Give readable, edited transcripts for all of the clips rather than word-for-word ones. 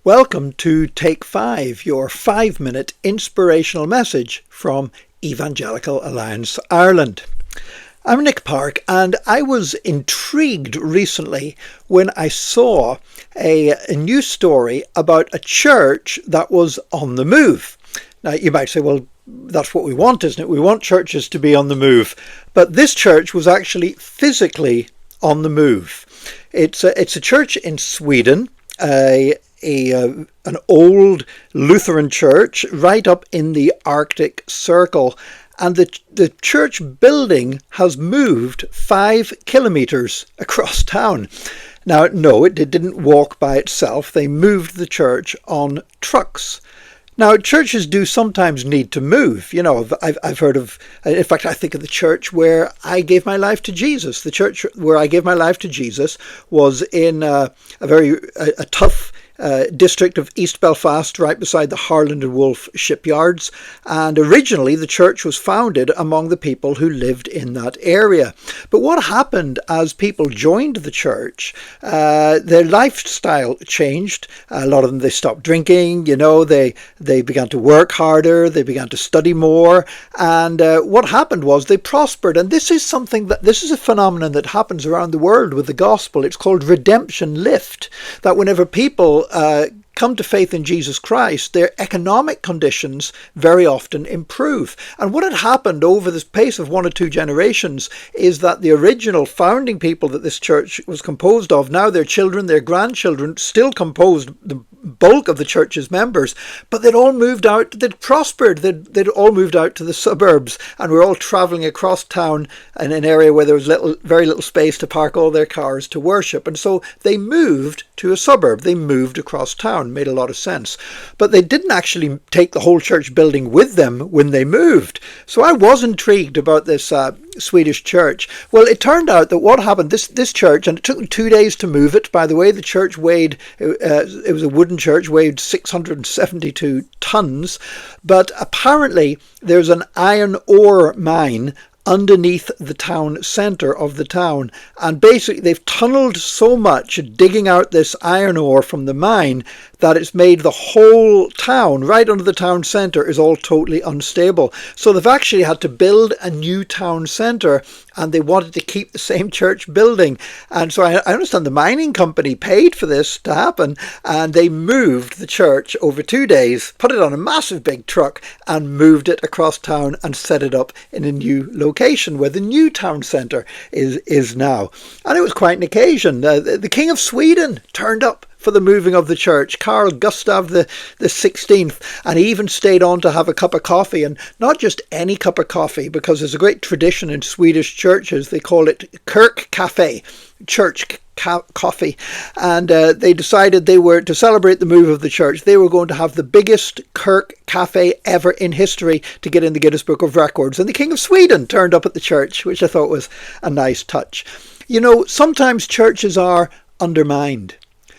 Welcome to Take 5, your 5-minute inspirational message from Evangelical Alliance Ireland. I'm Nick Park, and I was intrigued recently when I saw a news story about a church that was on the move. Now, you might say, well, that's what we want, isn't it? We want churches to be on the move. But this church was actually physically on the move. It's a church in Sweden, an old Lutheran church right up in the Arctic Circle. And the church building has moved 5 kilometres across town. Now, no, it didn't walk by itself. They moved the church on trucks. Now, churches do sometimes need to move. You know, I've heard of, in fact, I think of the church where I gave my life to Jesus. The church where I gave my life to Jesus was in a tough district of East Belfast, right beside the Harland and Wolff shipyards. And originally the church was founded among the people who lived in that area. But what happened as people joined the church, their lifestyle changed. A lot of them, they stopped drinking, they began to work harder, they began to study more. And what happened was they prospered. And this is a phenomenon that happens around the world with the gospel. It's called redemption lift, that whenever people come to faith in Jesus Christ, their economic conditions very often improve. And what had happened over the space of 1 or 2 generations is that the original founding people that this church was composed of, now their children, their grandchildren, still composed the bulk of the church's members, but they'd all moved out, they'd prospered, they'd all moved out to the suburbs, and we're all travelling across town in an area where there was very little space to park all their cars to worship. And so they moved to a suburb, they moved across town. Made a lot of sense. But they didn't actually take the whole church building with them when they moved. So I was intrigued about this Swedish church. Well, it turned out that what happened, this church, and it took them 2 days to move it, by the way. The church weighed, it was a wooden church, weighed 672 tons. But apparently there's an iron ore mine underneath the town centre of the town, and basically they've tunnelled so much digging out this iron ore from the mine that it's made the whole town right under the town centre is all totally unstable. So they've actually had to build a new town centre, and they wanted to keep the same church building. And so I understand the mining company paid for this to happen, and they moved the church over 2 days, put it on a massive big truck and moved it across town and set it up in a new location where the new town centre is now. And it was quite an occasion. The King of Sweden turned up for the moving of the church, Carl Gustav the 16th, and he even stayed on to have a cup of coffee, and not just any cup of coffee, because there's a great tradition in Swedish churches. They call it Kirk Cafe, church coffee, and they decided they were to celebrate the move of the church. They were going to have the biggest Kirk Cafe ever in history to get in the Guinness Book of Records, and the King of Sweden turned up at the church, which I thought was a nice touch. You know, sometimes churches are undermined.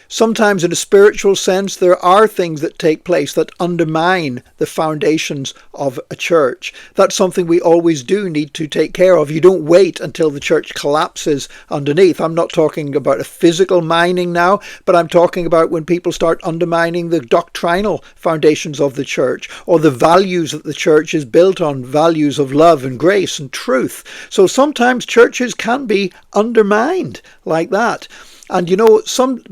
Sometimes in a spiritual sense, there are things that take place that undermine the foundations of a church. That's something we always do need to take care of. You don't wait until the church collapses underneath. I'm not talking about a physical mining now, but I'm talking about when people start undermining the doctrinal foundations of the church, or the values that the church is built on, values of love and grace and truth. So sometimes churches can be undermined like that. And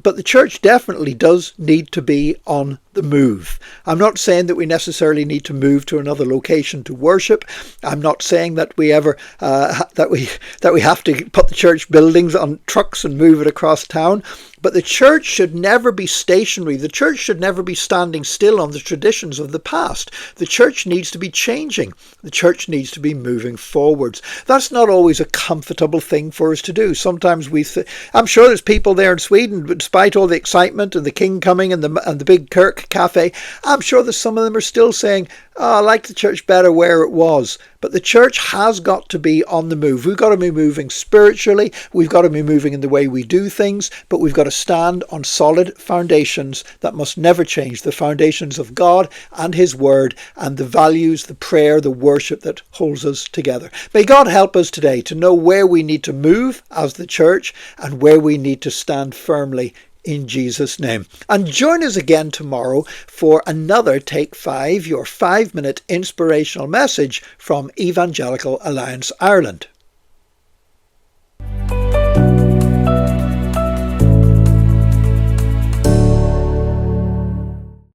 but the church definitely does need to be on the move. I'm not saying that we necessarily need to move to another location to worship. I'm not saying that we ever that we have to put the church buildings on trucks and move it across town. But the church should never be stationary. The church should never be standing still on the traditions of the past. The church needs to be changing. The church needs to be moving forwards. That's not always a comfortable thing for us to do. Sometimes I'm sure there's people there in Sweden, despite all the excitement and the king coming and the big Kirk Cafe, I'm sure that some of them are still saying, I like the church better where it was. But the church has got to be on the move. We've got to be moving spiritually. We've got to be moving in the way we do things. But we've got to stand on solid foundations that must never change. The foundations of God and His Word, and the values, the prayer, the worship that holds us together. May God help us today to know where we need to move as the church and where we need to stand firmly in Jesus' name. And join us again tomorrow for another Take 5, your 5-minute inspirational message from Evangelical Alliance Ireland.